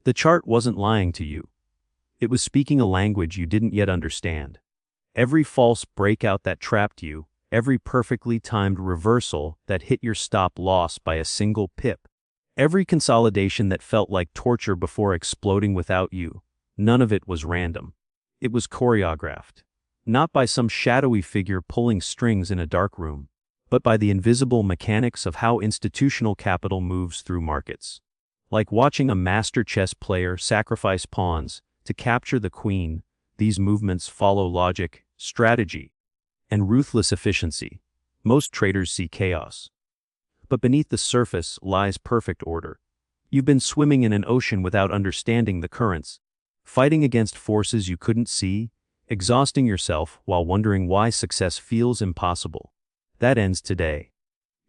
The chart wasn't lying to you. It was speaking a language you didn't yet understand. Every false breakout that trapped you, every perfectly timed reversal that hit your stop loss by a single pip, every consolidation that felt like torture before exploding without you, none of it was random. It was choreographed. Not by some shadowy figure pulling strings in a dark room, but by the invisible mechanics of how institutional capital moves through markets. Like watching a master chess player sacrifice pawns to capture the queen, these movements follow logic, strategy, and ruthless efficiency. Most traders see chaos. But beneath the surface lies perfect order. You've been swimming in an ocean without understanding the currents, fighting against forces you couldn't see, exhausting yourself while wondering why success feels impossible. That ends today.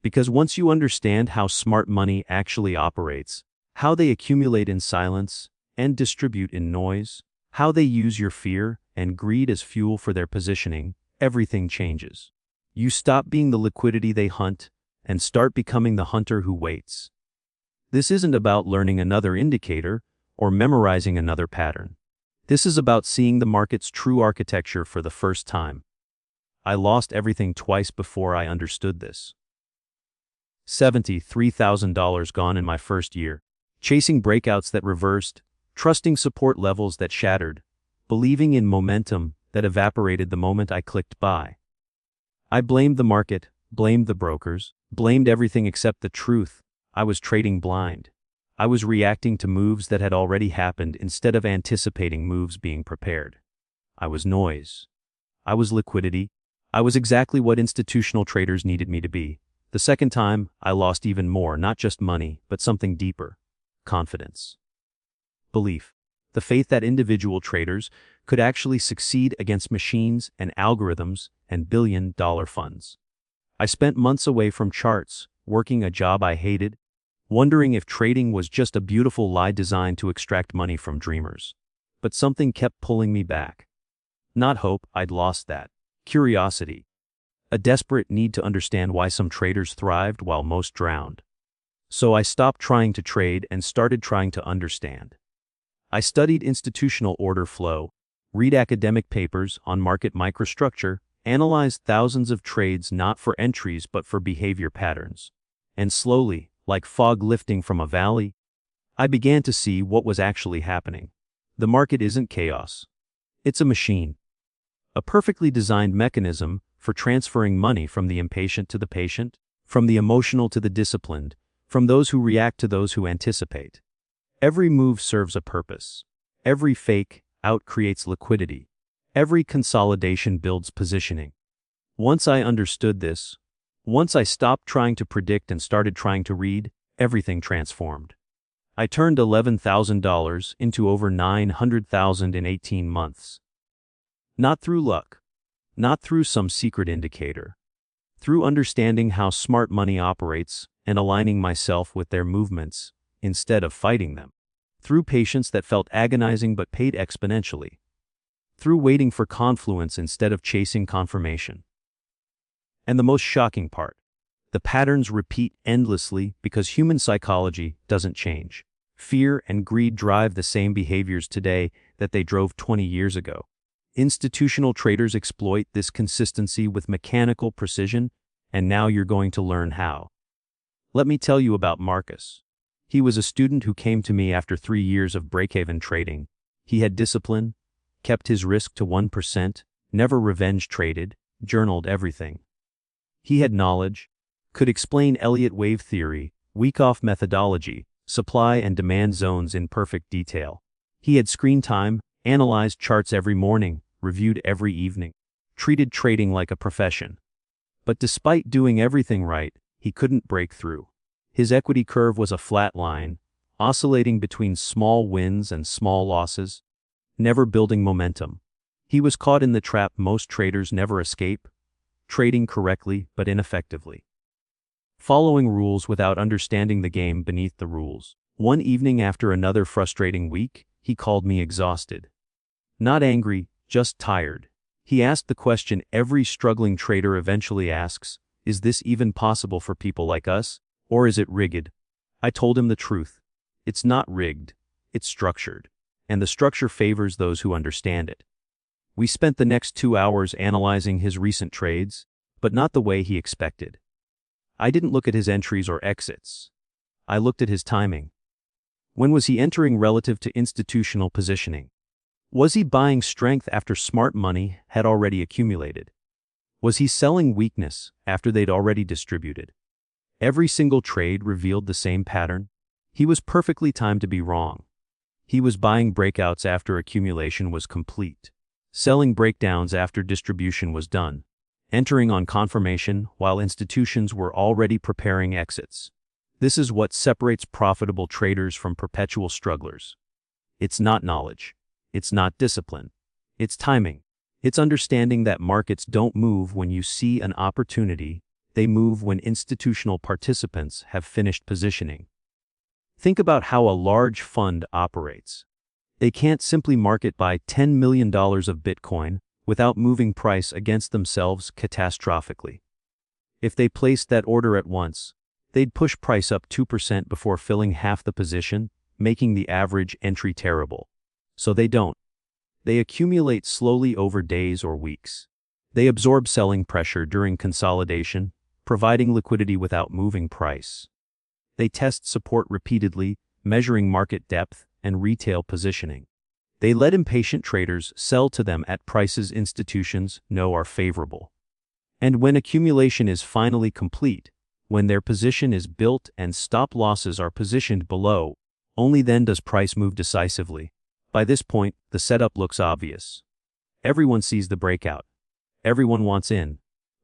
Because once you understand how smart money actually operates, how they accumulate in silence and distribute in noise, how they use your fear and greed as fuel for their positioning, everything changes. You stop being the liquidity they hunt and start becoming the hunter who waits. This isn't about learning another indicator or memorizing another pattern. This is about seeing the market's true architecture for the first time. I lost everything twice before I understood this. $73,000 gone in my first year. Chasing breakouts that reversed, trusting support levels that shattered, believing in momentum that evaporated the moment I clicked buy. I blamed the market, blamed the brokers, blamed everything except the truth. I was trading blind. I was reacting to moves that had already happened instead of anticipating moves being prepared. I was noise. I was liquidity. I was exactly what institutional traders needed me to be. The second time, I lost even more, not just money, but something deeper. Confidence. Belief. The faith that individual traders could actually succeed against machines and algorithms and billion-dollar funds. I spent months away from charts, working a job I hated, wondering if trading was just a beautiful lie designed to extract money from dreamers. But something kept pulling me back. Not hope, I'd lost that. Curiosity. A desperate need to understand why some traders thrived while most drowned. So I stopped trying to trade and started trying to understand. I studied institutional order flow, read academic papers on market microstructure, analyzed thousands of trades not for entries but for behavior patterns. And slowly, like fog lifting from a valley, I began to see what was actually happening. The market isn't chaos. It's a machine. A perfectly designed mechanism for transferring money from the impatient to the patient, from the emotional to the disciplined, from those who react to those who anticipate. Every move serves a purpose. Every fake out creates liquidity. Every consolidation builds positioning. Once I understood this, once I stopped trying to predict and started trying to read, everything transformed. I turned $11,000 into over $900,000 in 18 months. Not through luck. Not through some secret indicator. Through understanding how smart money operates and aligning myself with their movements instead of fighting them. Through patience that felt agonizing but paid exponentially. Through waiting for confluence instead of chasing confirmation. And the most shocking part, the patterns repeat endlessly because human psychology doesn't change. Fear and greed drive the same behaviors today that they drove 20 years ago. Institutional traders exploit this consistency with mechanical precision, and now you're going to learn how. Let me tell you about Marcus. He was a student who came to me after 3 years of break-even trading. He had discipline, kept his risk to 1%, never revenge traded, journaled everything. He had knowledge, could explain Elliott wave theory, week-off methodology, supply and demand zones in perfect detail. He had screen time, analyzed charts every morning, reviewed every evening, treated trading like a profession. But despite doing everything right, he couldn't break through. His equity curve was a flat line, oscillating between small wins and small losses, never building momentum. He was caught in the trap most traders never escape, trading correctly but ineffectively. Following rules without understanding the game beneath the rules. One evening after another frustrating week, he called me exhausted. Not angry, just tired. He asked the question every struggling trader eventually asks, is this even possible for people like us, or is it rigged? I told him the truth. It's not rigged. It's structured. And the structure favors those who understand it. We spent the next 2 hours analyzing his recent trades, but not the way he expected. I didn't look at his entries or exits. I looked at his timing. When was he entering relative to institutional positioning? Was he buying strength after smart money had already accumulated? Was he selling weakness after they'd already distributed? Every single trade revealed the same pattern. He was perfectly timed to be wrong. He was buying breakouts after accumulation was complete, selling breakdowns after distribution was done, entering on confirmation while institutions were already preparing exits. This is what separates profitable traders from perpetual strugglers. It's not knowledge. It's not discipline. It's timing. It's understanding that markets don't move when you see an opportunity, they move when institutional participants have finished positioning. Think about how a large fund operates. They can't simply market buy $10 million of Bitcoin without moving price against themselves catastrophically. If they placed that order at once, they'd push price up 2% before filling half the position, making the average entry terrible. So they don't. They accumulate slowly over days or weeks. They absorb selling pressure during consolidation, providing liquidity without moving price. They test support repeatedly, measuring market depth and retail positioning. They let impatient traders sell to them at prices institutions know are favorable. And when accumulation is finally complete, when their position is built and stop losses are positioned below, only then does price move decisively. By this point, the setup looks obvious. Everyone sees the breakout. Everyone wants in.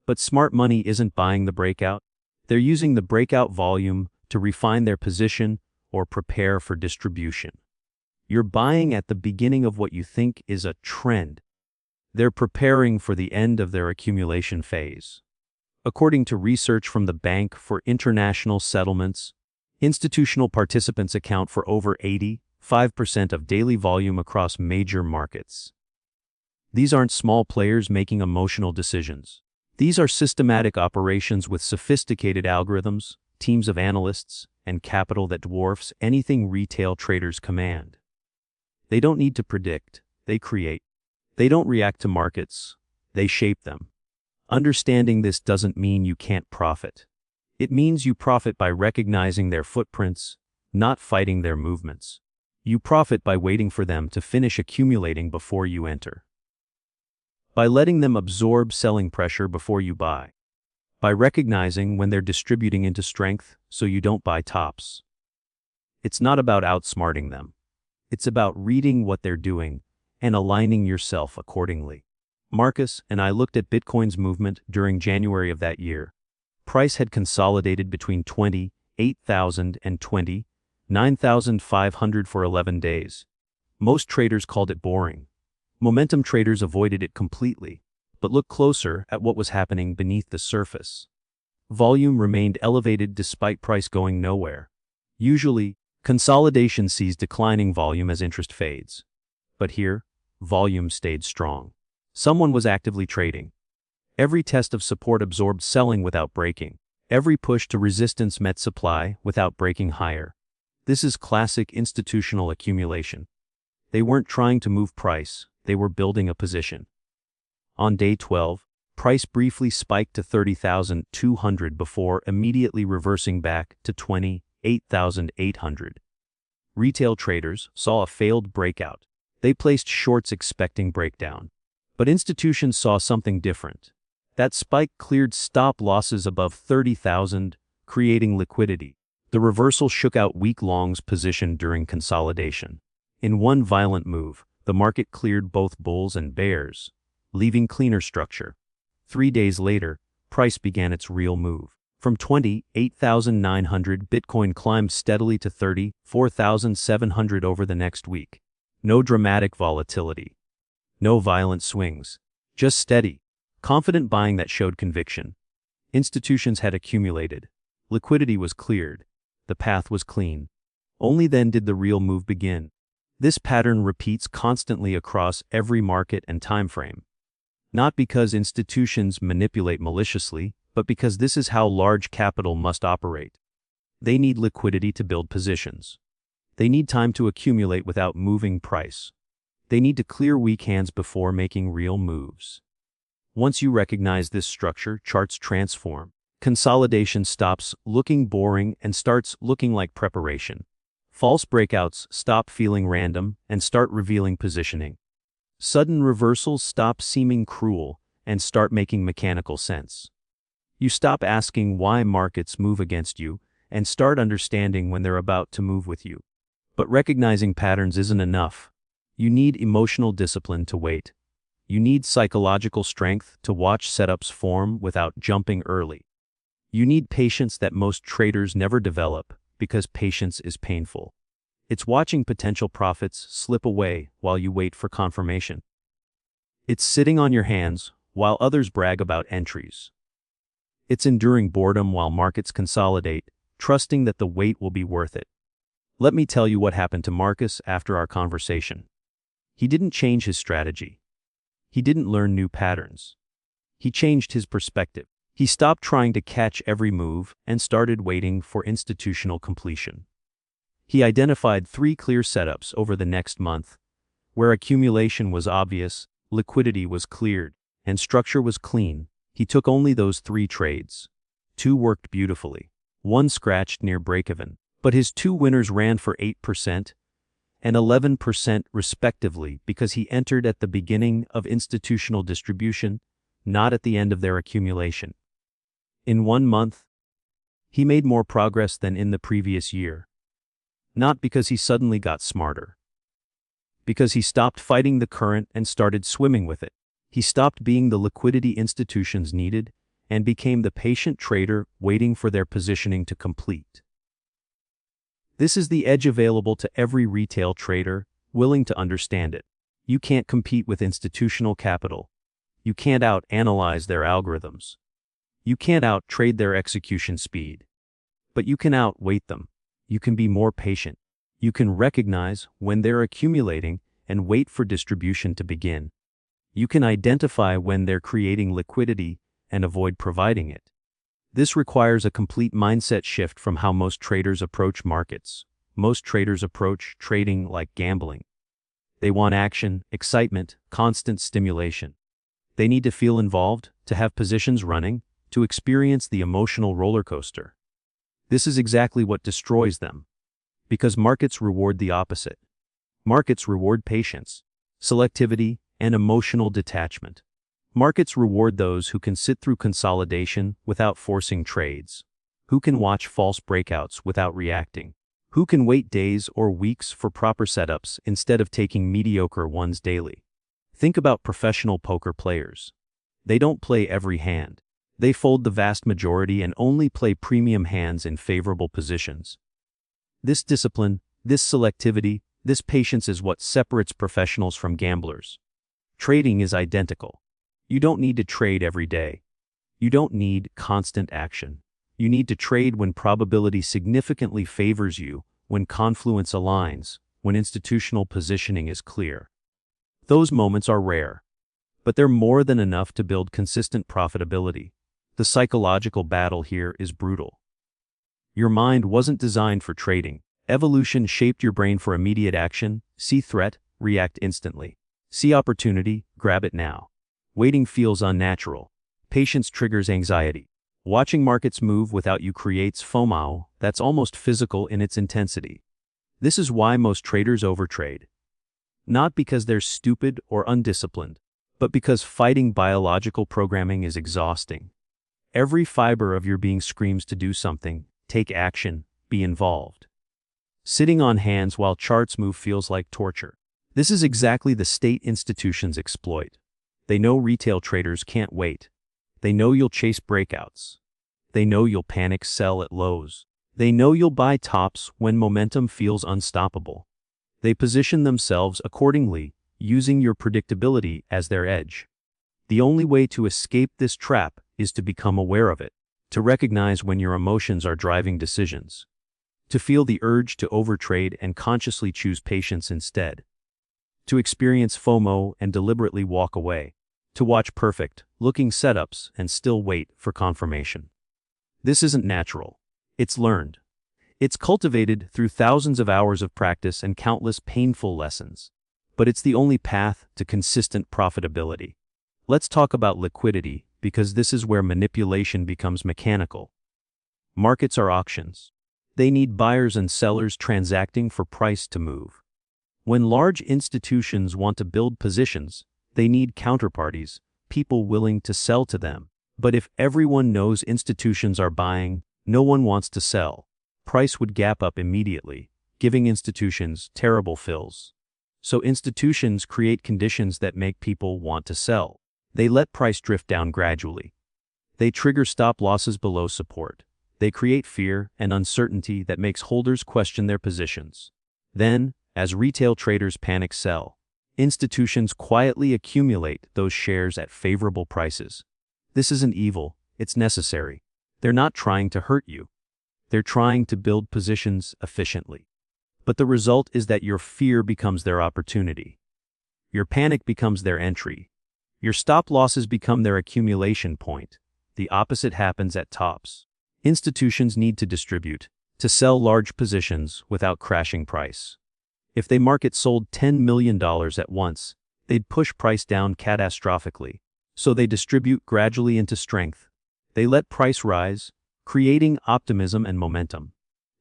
But smart money isn't buying the breakout. They're using the breakout volume to refine their position or prepare for distribution. You're buying at the beginning of what you think is a trend. They're preparing for the end of their accumulation phase. According to research from the Bank for International Settlements, institutional participants account for over 85% of daily volume across major markets. These aren't small players making emotional decisions. These are systematic operations with sophisticated algorithms, teams of analysts, and capital that dwarfs anything retail traders command. They don't need to predict, they create. They don't react to markets, they shape them. Understanding this doesn't mean you can't profit. It means you profit by recognizing their footprints, not fighting their movements. You profit by waiting for them to finish accumulating before you enter. By letting them absorb selling pressure before you buy. By recognizing when they're distributing into strength so you don't buy tops. It's not about outsmarting them. It's about reading what they're doing and aligning yourself accordingly. Marcus and I looked at Bitcoin's movement during January of that year. Price had consolidated between 28,000 and 29,500 for 11 days. Most traders called it boring. Momentum traders avoided it completely, but looked closer at what was happening beneath the surface. Volume remained elevated despite price going nowhere. Usually, consolidation sees declining volume as interest fades. But here, volume stayed strong. Someone was actively trading. Every test of support absorbed selling without breaking. Every push to resistance met supply without breaking higher. This is classic institutional accumulation. They weren't trying to move price, they were building a position. On day 12, price briefly spiked to 30,200 before immediately reversing back to 28,800. Retail traders saw a failed breakout. They placed shorts expecting breakdown. But institutions saw something different. That spike cleared stop losses above 30,000, creating liquidity. The reversal shook out weak longs positioned during consolidation. In one violent move, the market cleared both bulls and bears, leaving cleaner structure. 3 days later, price began its real move. From 28,900, Bitcoin climbed steadily to 34,700 over the next week. No dramatic volatility. No violent swings. Just steady, confident buying that showed conviction. Institutions had accumulated. Liquidity was cleared. The path was clean. Only then did the real move begin. This pattern repeats constantly across every market and time frame. Not because institutions manipulate maliciously, but because this is how large capital must operate. They need liquidity to build positions. They need time to accumulate without moving price. They need to clear weak hands before making real moves. Once you recognize this structure, charts transform. Consolidation stops looking boring and starts looking like preparation. False breakouts stop feeling random and start revealing positioning. Sudden reversals stop seeming cruel and start making mechanical sense. You stop asking why markets move against you and start understanding when they're about to move with you. But recognizing patterns isn't enough. You need emotional discipline to wait. You need psychological strength to watch setups form without jumping early. You need patience that most traders never develop because patience is painful. It's watching potential profits slip away while you wait for confirmation. It's sitting on your hands while others brag about entries. It's enduring boredom while markets consolidate, trusting that the wait will be worth it. Let me tell you what happened to Marcus after our conversation. He didn't change his strategy. He didn't learn new patterns. He changed his perspective. He stopped trying to catch every move and started waiting for institutional completion. He identified 3 clear setups over the next month, where accumulation was obvious, liquidity was cleared, and structure was clean. He took only those 3 trades. 2 worked beautifully. 1 scratched near break-even, but his 2 winners ran for 8% and 11% respectively because he entered at the beginning of institutional distribution, not at the end of their accumulation. In 1 month, he made more progress than in the previous year. Not because he suddenly got smarter. Because he stopped fighting the current and started swimming with it. He stopped being the liquidity institutions needed and became the patient trader waiting for their positioning to complete. This is the edge available to every retail trader willing to understand it. You can't compete with institutional capital. You can't out-analyze their algorithms. You can't out-trade their execution speed. But you can outweight them. You can be more patient. You can recognize when they're accumulating and wait for distribution to begin. You can identify when they're creating liquidity and avoid providing it. This requires a complete mindset shift from how most traders approach markets. Most traders approach trading like gambling. They want action, excitement, constant stimulation. They need to feel involved, to have positions running, to experience the emotional roller coaster. This is exactly what destroys them. Because markets reward the opposite. Markets reward patience, selectivity, and emotional detachment. Markets reward those who can sit through consolidation without forcing trades, who can watch false breakouts without reacting, who can wait days or weeks for proper setups instead of taking mediocre ones daily. Think about professional poker players. They don't play every hand. They fold the vast majority and only play premium hands in favorable positions. This discipline, this selectivity, this patience is what separates professionals from gamblers. Trading is identical. You don't need to trade every day. You don't need constant action. You need to trade when probability significantly favors you, when confluence aligns, when institutional positioning is clear. Those moments are rare, but they're more than enough to build consistent profitability. The psychological battle here is brutal. Your mind wasn't designed for trading. Evolution shaped your brain for immediate action. See threat, react instantly. See opportunity, grab it now. Waiting feels unnatural. Patience triggers anxiety. Watching markets move without you creates FOMO that's almost physical in its intensity. This is why most traders overtrade. Not because they're stupid or undisciplined, but because fighting biological programming is exhausting. Every fiber of your being screams to do something, take action, be involved. Sitting on hands while charts move feels like torture. This is exactly the state institutions exploit. They know retail traders can't wait. They know you'll chase breakouts. They know you'll panic sell at lows. They know you'll buy tops when momentum feels unstoppable. They position themselves accordingly, using your predictability as their edge. The only way to escape this trap is to become aware of it, to recognize when your emotions are driving decisions, to feel the urge to overtrade and consciously choose patience instead, to experience FOMO and deliberately walk away, to watch perfect-looking setups and still wait for confirmation. This isn't natural. It's learned. It's cultivated through thousands of hours of practice and countless painful lessons. But it's the only path to consistent profitability. Let's talk about liquidity, because this is where manipulation becomes mechanical. Markets are auctions. They need buyers and sellers transacting for price to move. When large institutions want to build positions, they need counterparties, people willing to sell to them. But if everyone knows institutions are buying, no one wants to sell. Price would gap up immediately, giving institutions terrible fills. So institutions create conditions that make people want to sell. They let price drift down gradually. They trigger stop losses below support. They create fear and uncertainty that makes holders question their positions. Then, as retail traders panic sell, institutions quietly accumulate those shares at favorable prices. This isn't evil, it's necessary. They're not trying to hurt you. They're trying to build positions efficiently. But the result is that your fear becomes their opportunity. Your panic becomes their entry. Your stop losses become their accumulation point. The opposite happens at tops. Institutions need to distribute, to sell large positions without crashing price. If they market sold $10 million at once, they'd push price down catastrophically. So they distribute gradually into strength. They let price rise, creating optimism and momentum.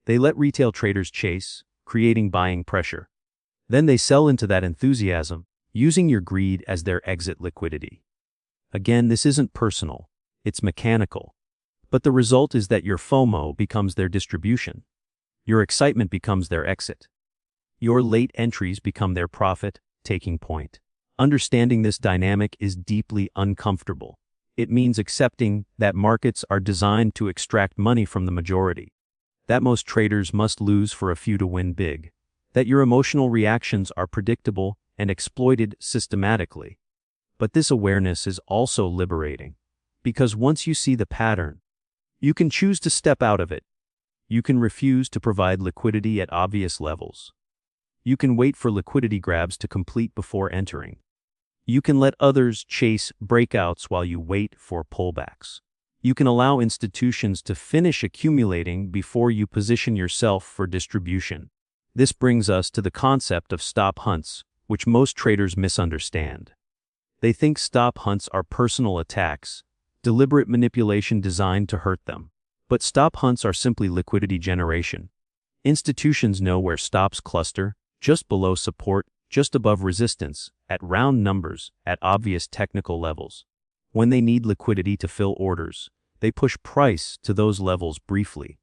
They let retail traders chase, creating buying pressure. Then they sell into that enthusiasm, using your greed as their exit liquidity. Again, this isn't personal, it's mechanical. But the result is that your FOMO becomes their distribution. Your excitement becomes their exit. Your late entries become their profit-taking point. Understanding this dynamic is deeply uncomfortable. It means accepting that markets are designed to extract money from the majority. That most traders must lose for a few to win big. That your emotional reactions are predictable and exploited systematically. But this awareness is also liberating. Because once you see the pattern, you can choose to step out of it. You can refuse to provide liquidity at obvious levels. You can wait for liquidity grabs to complete before entering. You can let others chase breakouts while you wait for pullbacks. You can allow institutions to finish accumulating before you position yourself for distribution. This brings us to the concept of stop hunts, which most traders misunderstand. They think stop hunts are personal attacks, deliberate manipulation designed to hurt them. But stop hunts are simply liquidity generation. Institutions know where stops cluster, just below support, just above resistance, at round numbers, at obvious technical levels. When they need liquidity to fill orders, they push price to those levels briefly,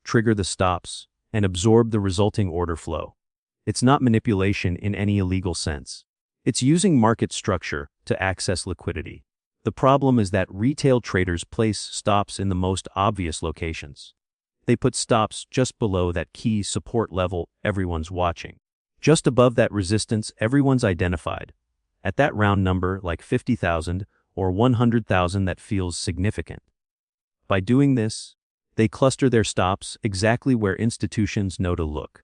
trigger the stops, and absorb the resulting order flow. It's not manipulation in any illegal sense. It's using market structure to access liquidity. The problem is that retail traders place stops in the most obvious locations. They put stops just below that key support level everyone's watching. Just above that resistance everyone's identified. At that round number like 50,000 or 100,000 that feels significant. By doing this, they cluster their stops exactly where institutions know to look.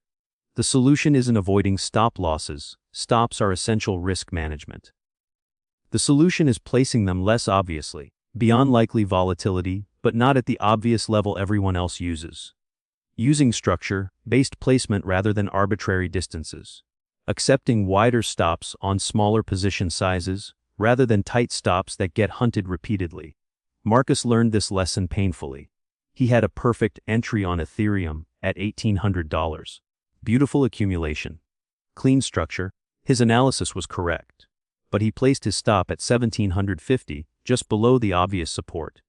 The solution isn't avoiding stop losses. Stops are essential risk management. The solution is placing them less obviously, beyond likely volatility, but not at the obvious level everyone else uses. Using structure-based placement rather than arbitrary distances. Accepting wider stops on smaller position sizes, rather than tight stops that get hunted repeatedly. Marcus learned this lesson painfully. He had a perfect entry on Ethereum at $1,800. Beautiful accumulation. Clean structure. His analysis was correct. But he placed his stop at $1,750, just below the obvious support.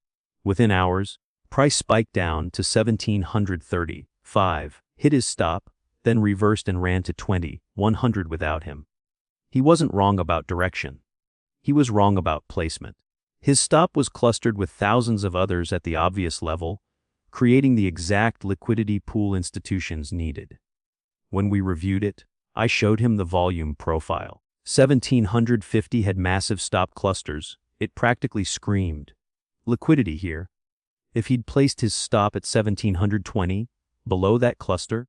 Within hours, price spiked down to $1,735, hit his stop, then reversed and ran to $2,100 without him. He wasn't wrong about direction. He was wrong about placement. His stop was clustered with thousands of others at the obvious level, creating the exact liquidity pool institutions needed. When we reviewed it, I showed him the volume profile. 1,750 had massive stop clusters. It practically screamed liquidity here. If he'd placed his stop at 1,720, below that cluster,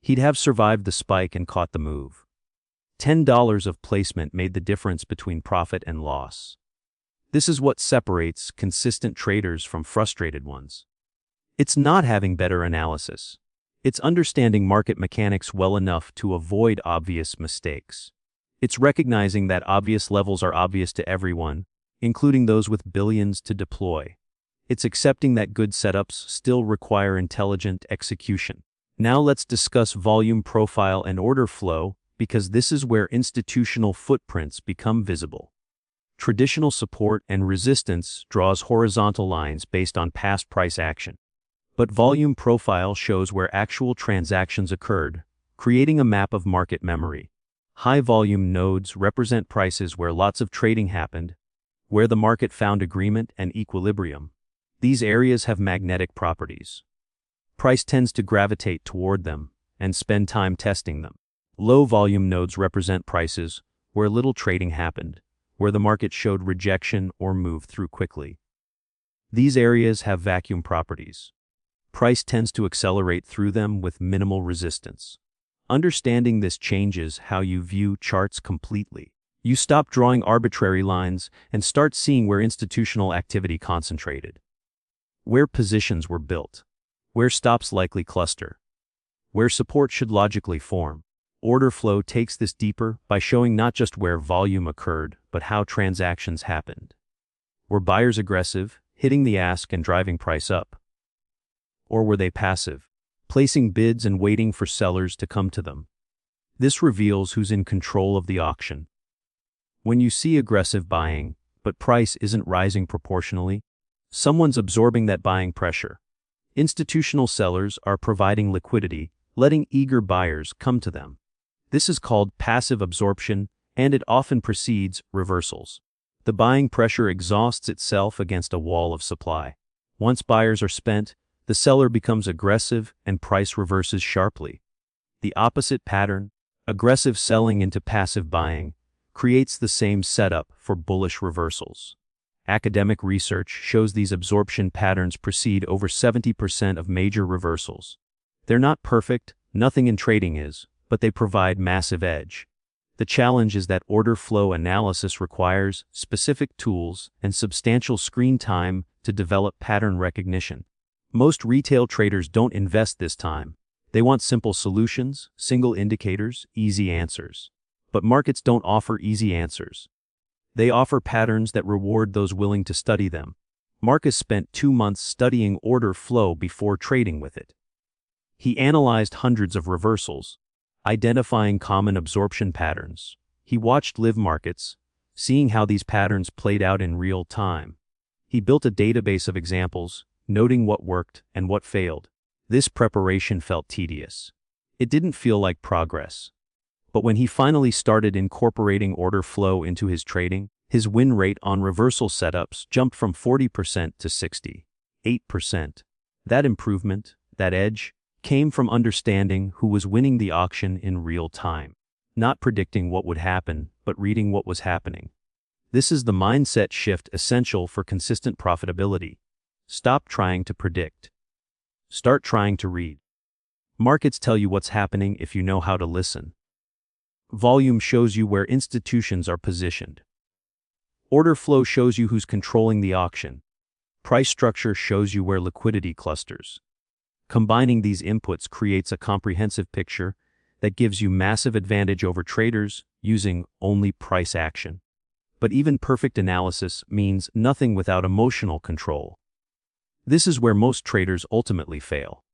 he'd have survived the spike and caught the move. $10 of placement made the difference between profit and loss. This is what separates consistent traders from frustrated ones. It's not having better analysis. It's understanding market mechanics well enough to avoid obvious mistakes. It's recognizing that obvious levels are obvious to everyone, including those with billions to deploy. It's accepting that good setups still require intelligent execution. Now let's discuss volume profile and order flow, because this is where institutional footprints become visible. Traditional support and resistance draws horizontal lines based on past price action. But volume profile shows where actual transactions occurred, creating a map of market memory. High volume nodes represent prices where lots of trading happened, where the market found agreement and equilibrium. These areas have magnetic properties. Price tends to gravitate toward them and spend time testing them. Low volume nodes represent prices where little trading happened, where the market showed rejection or moved through quickly. These areas have vacuum properties. Price tends to accelerate through them with minimal resistance. Understanding this changes how you view charts completely. You stop drawing arbitrary lines and start seeing where institutional activity concentrated, where positions were built, where stops likely cluster, where support should logically form. Order flow takes this deeper by showing not just where volume occurred, but how transactions happened. Were buyers aggressive, hitting the ask and driving price up? Or were they passive, placing bids and waiting for sellers to come to them? This reveals who's in control of the auction. When you see aggressive buying, but price isn't rising proportionally, someone's absorbing that buying pressure. Institutional sellers are providing liquidity, letting eager buyers come to them. This is called passive absorption, and it often precedes reversals. The buying pressure exhausts itself against a wall of supply. Once buyers are spent, the seller becomes aggressive and price reverses sharply. The opposite pattern, aggressive selling into passive buying, creates the same setup for bullish reversals. Academic research shows these absorption patterns precede over 70% of major reversals. They're not perfect, nothing in trading is, but they provide massive edge. The challenge is that order flow analysis requires specific tools and substantial screen time to develop pattern recognition. Most retail traders don't invest this time. They want simple solutions, single indicators, easy answers. But markets don't offer easy answers. They offer patterns that reward those willing to study them. Marcus spent 2 months studying order flow before trading with it. He analyzed hundreds of reversals, identifying common absorption patterns. He watched live markets, seeing how these patterns played out in real time. He built a database of examples, noting what worked and what failed. This preparation felt tedious. It didn't feel like progress. But when he finally started incorporating order flow into his trading, his win rate on reversal setups jumped from 40% to 68%. That improvement, that edge, came from understanding who was winning the auction in real time. Not predicting what would happen, but reading what was happening. This is the mindset shift essential for consistent profitability. Stop trying to predict. Start trying to read. Markets tell you what's happening if you know how to listen. Volume shows you where institutions are positioned. Order flow shows you who's controlling the auction. Price structure shows you where liquidity clusters. Combining these inputs creates a comprehensive picture that gives you massive advantage over traders using only price action. But even perfect analysis means nothing without emotional control. This is where most traders ultimately fail.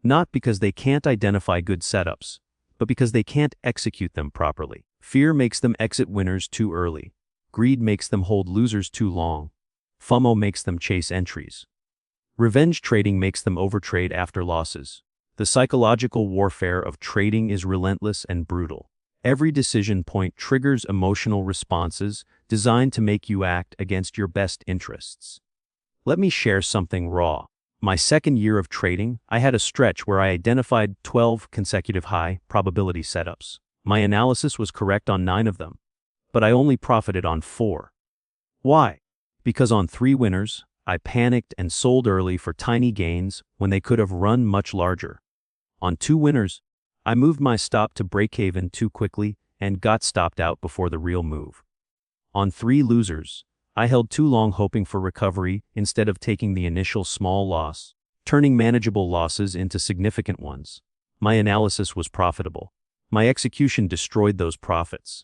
Not because they can't identify good setups, but because they can't execute them properly. Fear makes them exit winners too early. Greed makes them hold losers too long. FOMO makes them chase entries. Revenge trading makes them overtrade after losses. The psychological warfare of trading is relentless and brutal. Every decision point triggers emotional responses designed to make you act against your best interests. Let me share something raw. My second year of trading, I had a stretch where I identified 12 consecutive high probability setups. My analysis was correct on 9 of them, but I only profited on 4. Why? Because on 3 winners, I panicked and sold early for tiny gains when they could have run much larger. On 2 winners, I moved my stop to break even too quickly and got stopped out before the real move. On 3 losers, I held too long hoping for recovery instead of taking the initial small loss, turning manageable losses into significant ones. My analysis was profitable. My execution destroyed those profits.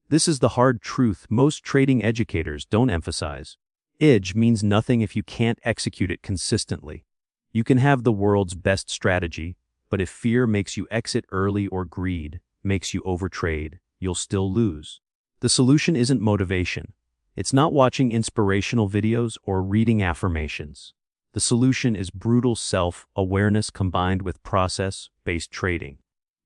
This is the hard truth most trading educators don't emphasize. Edge means nothing if you can't execute it consistently. You can have the world's best strategy, but if fear makes you exit early or greed makes you overtrade, you'll still lose. The solution isn't motivation. It's not watching inspirational videos or reading affirmations. The solution is brutal self-awareness combined with process-based trading.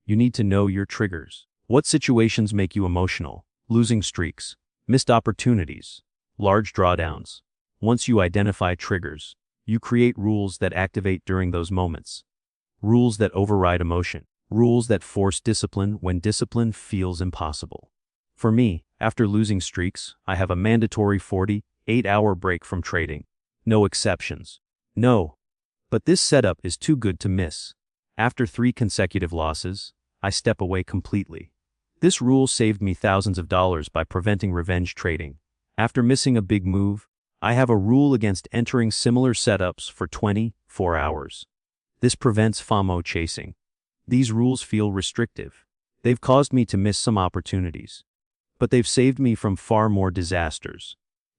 You need to know your triggers. What situations make you emotional? Losing streaks, missed opportunities, large drawdowns. Once you identify triggers, you create rules that activate during those moments. Rules that override emotion. Rules that force discipline when discipline feels impossible. For me, after losing streaks, I have a mandatory 48-hour break from trading. No exceptions. No. But this setup is too good to miss. After 3 consecutive losses, I step away completely. This rule saved me thousands of dollars by preventing revenge trading. After missing a big move, I have a rule against entering similar setups for 24 hours. This prevents FOMO chasing. These rules feel restrictive. They've caused me to miss some opportunities. But they've saved me from far more disasters.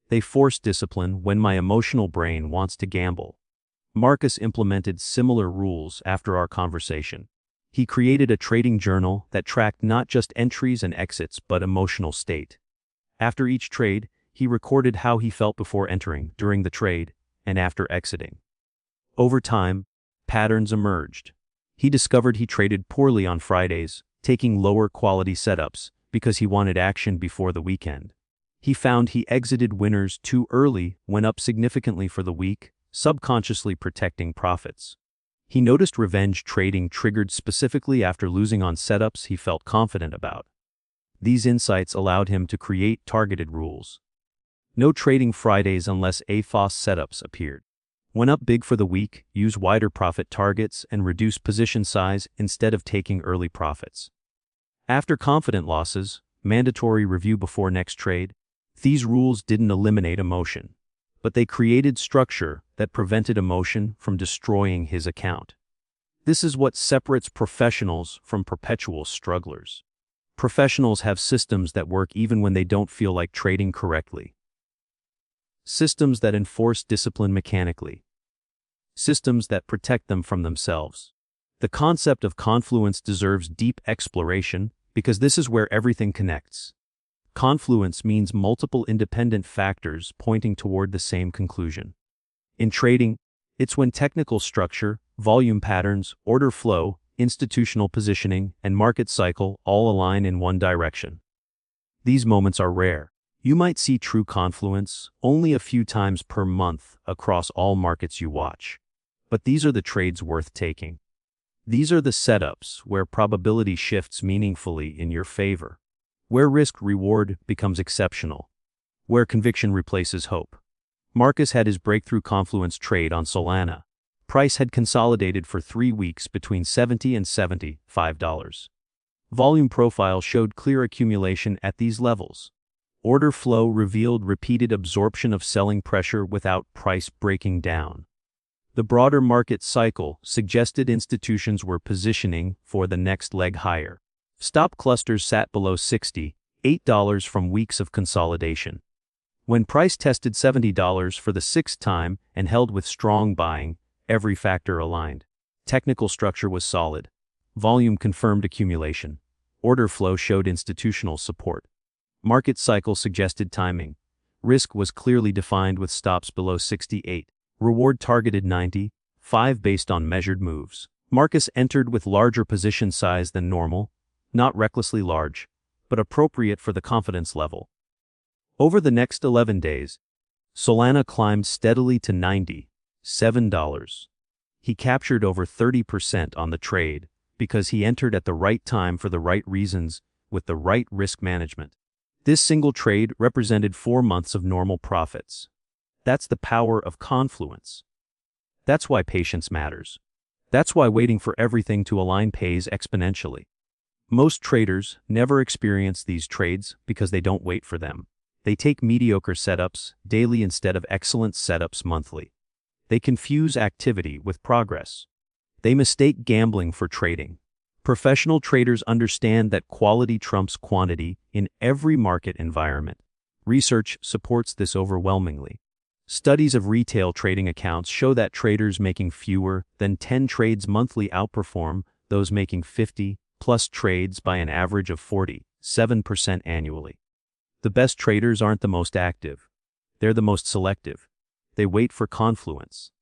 They force discipline when my emotional brain wants to gamble. Marcus implemented similar rules after our conversation. He created a trading journal that tracked not just entries and exits but emotional state. After each trade, he recorded how he felt before entering, during the trade, and after exiting. Over time, patterns emerged. He discovered he traded poorly on Fridays, taking lower quality setups, because he wanted action before the weekend. He found he exited winners too early, went up significantly for the week, subconsciously protecting profits. He noticed revenge trading triggered specifically after losing on setups he felt confident about. These insights allowed him to create targeted rules. No trading Fridays unless AFOS setups appeared. Went up big for the week, use wider profit targets and reduce position size instead of taking early profits. After confident losses, mandatory review before next trade. These rules didn't eliminate emotion, but they created structure that prevented emotion from destroying his account. This is what separates professionals from perpetual strugglers. Professionals have systems that work even when they don't feel like trading correctly. Systems that enforce discipline mechanically. Systems that protect them from themselves. The concept of confluence deserves deep exploration because this is where everything connects. Confluence means multiple independent factors pointing toward the same conclusion. In trading, it's when technical structure, volume patterns, order flow, institutional positioning, and market cycle all align in one direction. These moments are rare. You might see true confluence only a few times per month across all markets you watch. But these are the trades worth taking. These are the setups where probability shifts meaningfully in your favor, where risk-reward becomes exceptional, where conviction replaces hope. Marcus had his breakthrough confluence trade on Solana. Price had consolidated for 3 weeks between $70 and $75. Volume profile showed clear accumulation at these levels. Order flow revealed repeated absorption of selling pressure without price breaking down. The broader market cycle suggested institutions were positioning for the next leg higher. Stop clusters sat below $68 from weeks of consolidation. When price tested $70 for the 6th time and held with strong buying, every factor aligned. Technical structure was solid. Volume confirmed accumulation. Order flow showed institutional support. Market cycle suggested timing. Risk was clearly defined with stops below 68. Reward targeted 95 based on measured moves. Marcus entered with larger position size than normal, not recklessly large, but appropriate for the confidence level. Over the next 11 days, Solana climbed steadily to $97. He captured over 30% on the trade because he entered at the right time for the right reasons with the right risk management. This single trade represented 4 months of normal profits. That's the power of confluence. That's why patience matters. That's why waiting for everything to align pays exponentially. Most traders never experience these trades because they don't wait for them. They take mediocre setups daily instead of excellent setups monthly. They confuse activity with progress. They mistake gambling for trading. Professional traders understand that quality trumps quantity in every market environment. Research supports this overwhelmingly. Studies of retail trading accounts show that traders making fewer than 10 trades monthly outperform those making 50+ trades by an average of 47% annually. The best traders aren't the most active. They're the most selective. They wait for confluence.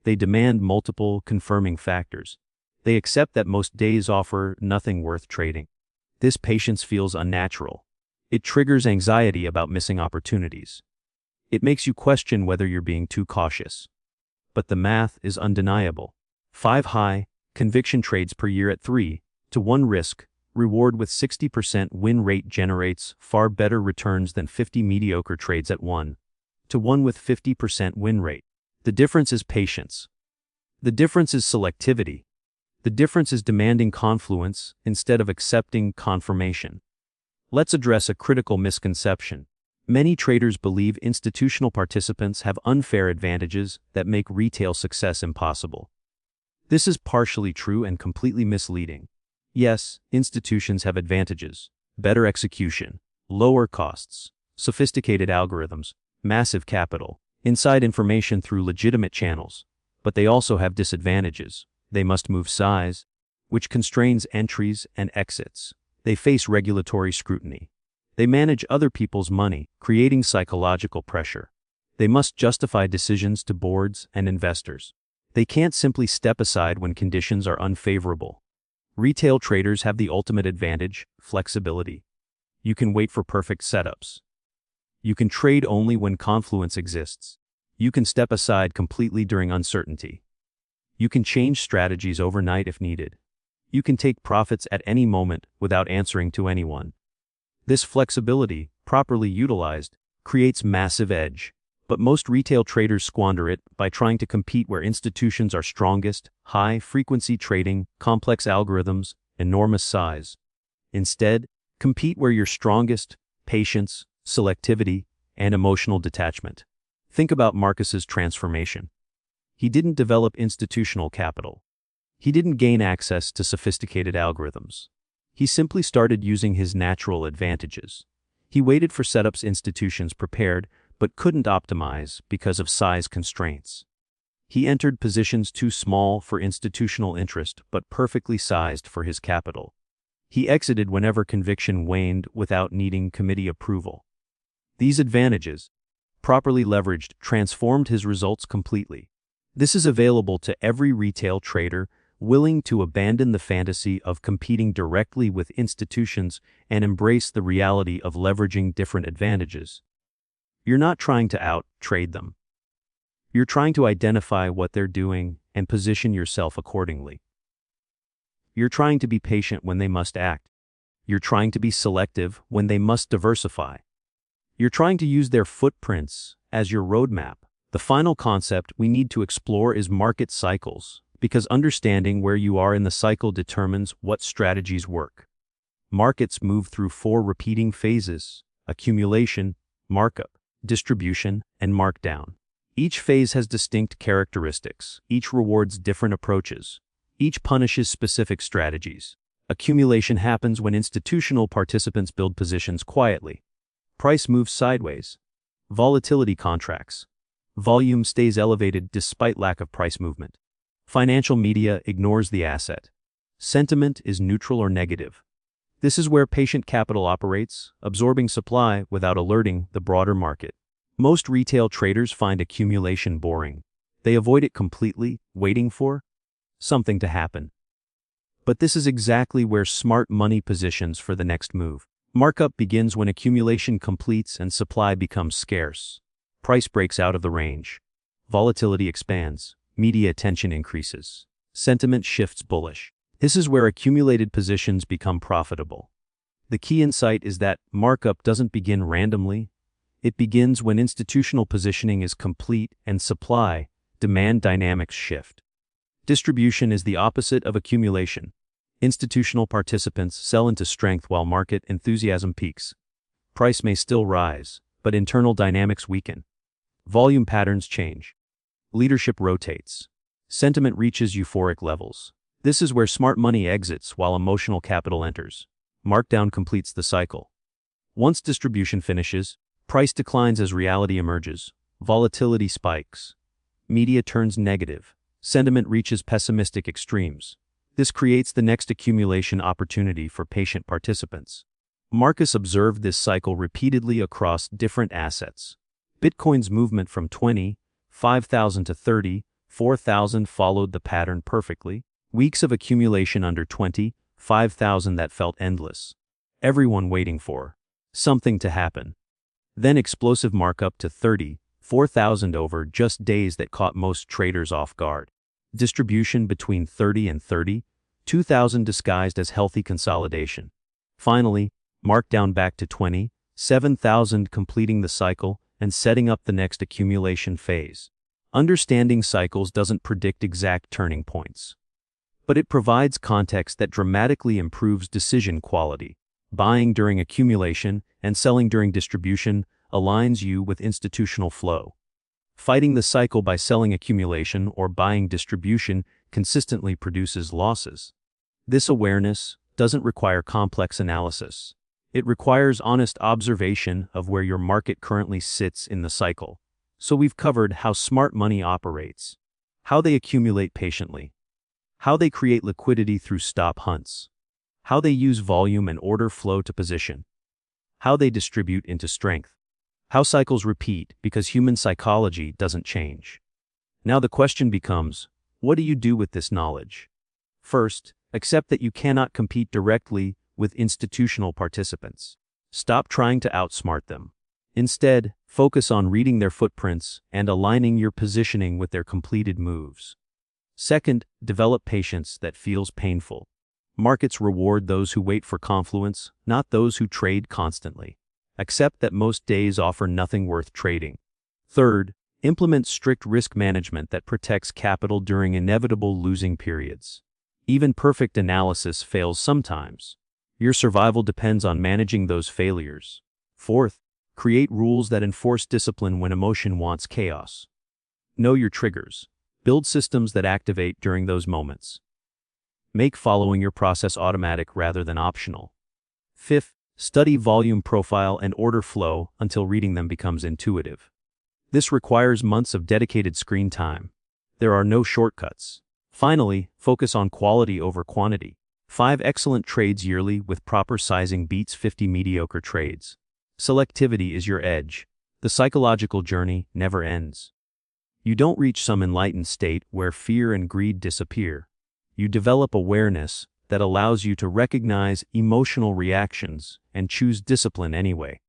They demand multiple confirming factors. They accept that most days offer nothing worth trading. This patience feels unnatural. It triggers anxiety about missing opportunities. It makes you question whether you're being too cautious. But the math is undeniable. 5 high conviction trades per year at 3-to-1 risk reward with 60% win rate generates far better returns than 50 mediocre trades at 1-to-1 with 50% win rate. The difference is patience. The difference is selectivity. The difference is demanding confluence instead of accepting confirmation. Let's address a critical misconception. Many traders believe institutional participants have unfair advantages that make retail success impossible. This is partially true and completely misleading. Yes, institutions have advantages: better execution, lower costs, sophisticated algorithms, massive capital, inside information through legitimate channels. But they also have disadvantages. They must move size, which constrains entries and exits. They face regulatory scrutiny. They manage other people's money, creating psychological pressure. They must justify decisions to boards and investors. They can't simply step aside when conditions are unfavorable. Retail traders have the ultimate advantage: flexibility. You can wait for perfect setups. You can trade only when confluence exists. You can step aside completely during uncertainty. You can change strategies overnight if needed. You can take profits at any moment without answering to anyone. This flexibility, properly utilized, creates massive edge. But most retail traders squander it by trying to compete where institutions are strongest: high-frequency trading, complex algorithms, enormous size. Instead, compete where you're strongest: patience, selectivity, and emotional detachment. Think about Marcus's transformation. He didn't develop institutional capital. He didn't gain access to sophisticated algorithms. He simply started using his natural advantages. He waited for setups institutions prepared but couldn't optimize because of size constraints. He entered positions too small for institutional interest but perfectly sized for his capital. He exited whenever conviction waned without needing committee approval. These advantages, properly leveraged, transformed his results completely. This is available to every retail trader willing to abandon the fantasy of competing directly with institutions and embrace the reality of leveraging different advantages. You're not trying to out-trade them. You're trying to identify what they're doing and position yourself accordingly. You're trying to be patient when they must act. You're trying to be selective when they must diversify. You're trying to use their footprints as your roadmap. The final concept we need to explore is market cycles, because understanding where you are in the cycle determines what strategies work. Markets move through 4 repeating phases: accumulation, markup, distribution, and markdown. Each phase has distinct characteristics. Each rewards different approaches. Each punishes specific strategies. Accumulation happens when institutional participants build positions quietly. Price moves sideways. Volatility contracts. Volume stays elevated despite lack of price movement. Financial media ignores the asset. Sentiment is neutral or negative. This is where patient capital operates, absorbing supply without alerting the broader market. Most retail traders find accumulation boring. They avoid it completely, waiting for something to happen. But this is exactly where smart money positions for the next move. Markup begins when accumulation completes and supply becomes scarce. Price breaks out of the range. Volatility expands. Media attention increases. Sentiment shifts bullish. This is where accumulated positions become profitable. The key insight is that markup doesn't begin randomly. It begins when institutional positioning is complete and supply-demand dynamics shift. Distribution is the opposite of accumulation. Institutional participants sell into strength while market enthusiasm peaks. Price may still rise, but internal dynamics weaken. Volume patterns change. Leadership rotates. Sentiment reaches euphoric levels. This is where smart money exits while emotional capital enters. Markdown completes the cycle. Once distribution finishes, price declines as reality emerges, volatility spikes, media turns negative, sentiment reaches pessimistic extremes. This creates the next accumulation opportunity for patient participants. Marcus observed this cycle repeatedly across different assets. Bitcoin's movement from 25,000 to 34,000 followed the pattern perfectly. Weeks of accumulation under 25,000 that felt endless. Everyone waiting for something to happen. Then explosive markup to 34,000 over just days that caught most traders off guard. Distribution between 30 and 32,000 disguised as healthy consolidation. Finally, markdown back to 27,000, completing the cycle and setting up the next accumulation phase. Understanding cycles doesn't predict exact turning points, but it provides context that dramatically improves decision quality. Buying during accumulation and selling during distribution aligns you with institutional flow. Fighting the cycle by selling accumulation or buying distribution consistently produces losses. This awareness doesn't require complex analysis. It requires honest observation of where your market currently sits in the cycle. So we've covered how smart money operates, how they accumulate patiently, how they create liquidity through stop hunts, how they use volume and order flow to position, how they distribute into strength, how cycles repeat because human psychology doesn't change. Now the question becomes, what do you do with this knowledge? First, accept that you cannot compete directly with institutional participants. Stop trying to outsmart them. Instead, focus on reading their footprints and aligning your positioning with their completed moves. Second, develop patience that feels painful. Markets reward those who wait for confluence, not those who trade constantly. Accept that most days offer nothing worth trading. Third, implement strict risk management that protects capital during inevitable losing periods. Even perfect analysis fails sometimes. Your survival depends on managing those failures. Fourth, create rules that enforce discipline when emotion wants chaos. Know your triggers. Build systems that activate during those moments. Make following your process automatic rather than optional. Fifth, study volume profile and order flow until reading them becomes intuitive. This requires months of dedicated screen time. There are no shortcuts. Finally, focus on quality over quantity. 5 excellent trades yearly with proper sizing beats 50 mediocre trades. Selectivity is your edge. The psychological journey never ends. You don't reach some enlightened state where fear and greed disappear. You develop awareness that allows you to recognize emotional reactions and choose discipline anyway.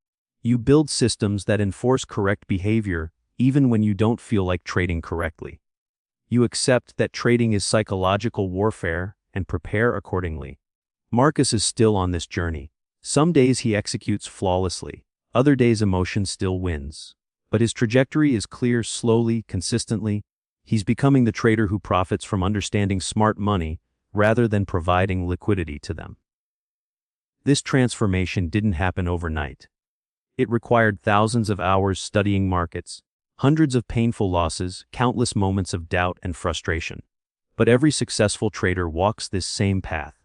You build systems that enforce correct behavior even when you don't feel like trading correctly. You accept that trading is psychological warfare and prepare accordingly. Marcus is still on this journey. Some days he executes flawlessly, other days emotion still wins. But his trajectory is clear slowly, consistently. He's becoming the trader who profits from understanding smart money rather than providing liquidity to them. This transformation didn't happen overnight. It required thousands of hours studying markets, hundreds of painful losses, countless moments of doubt and frustration. But every successful trader walks this same path.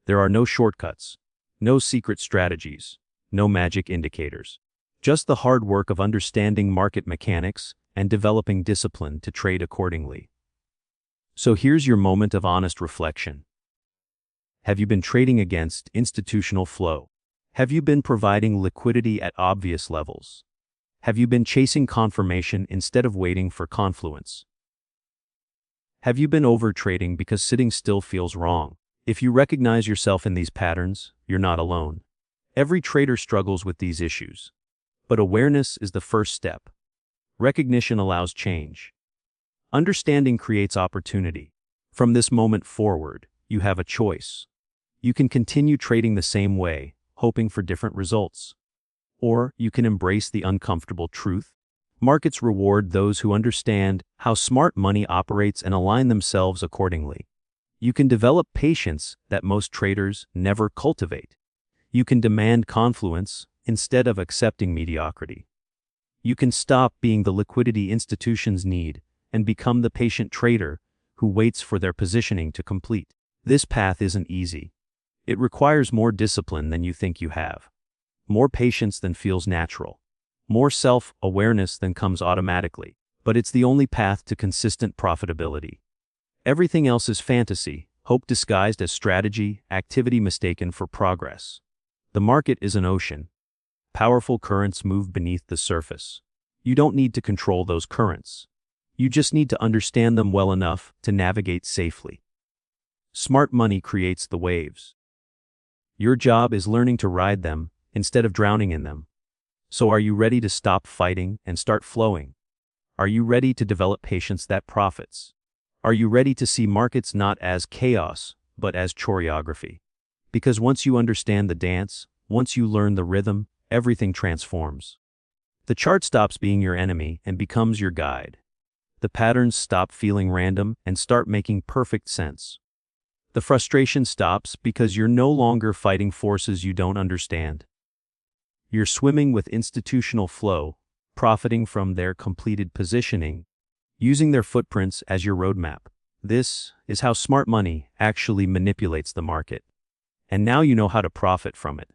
There are no shortcuts, no secret strategies, no magic indicators. Just the hard work of understanding market mechanics and developing discipline to trade accordingly. So here's your moment of honest reflection. Have you been trading against institutional flow? Have you been providing liquidity at obvious levels? Have you been chasing confirmation instead of waiting for confluence? Have you been overtrading because sitting still feels wrong? If you recognize yourself in these patterns, you're not alone. Every trader struggles with these issues. But awareness is the first step. Recognition allows change. Understanding creates opportunity. From this moment forward, you have a choice. You can continue trading the same way, hoping for different results. Or you can embrace the uncomfortable truth. Markets reward those who understand how smart money operates and align themselves accordingly. You can develop patience that most traders never cultivate. You can demand confluence instead of accepting mediocrity. You can stop being the liquidity institutions need and become the patient trader who waits for their positioning to complete. This path isn't easy. It requires more discipline than you think you have, more patience than feels natural, more self-awareness than comes automatically, but it's the only path to consistent profitability. Everything else is fantasy, hope disguised as strategy, activity mistaken for progress. The market is an ocean. Powerful currents move beneath the surface. You don't need to control those currents. You just need to understand them well enough to navigate safely. Smart money creates the waves. Your job is learning to ride them instead of drowning in them. So are you ready to stop fighting and start flowing? Are you ready to develop patience that profits? Are you ready to see markets not as chaos, but as choreography? Because once you understand the dance, once you learn the rhythm, everything transforms. The chart stops being your enemy and becomes your guide. The patterns stop feeling random and start making perfect sense. The frustration stops because you're no longer fighting forces you don't understand. You're swimming with institutional flow, profiting from their completed positioning, using their footprints as your roadmap. This is how smart money actually manipulates the market. And now you know how to profit from it.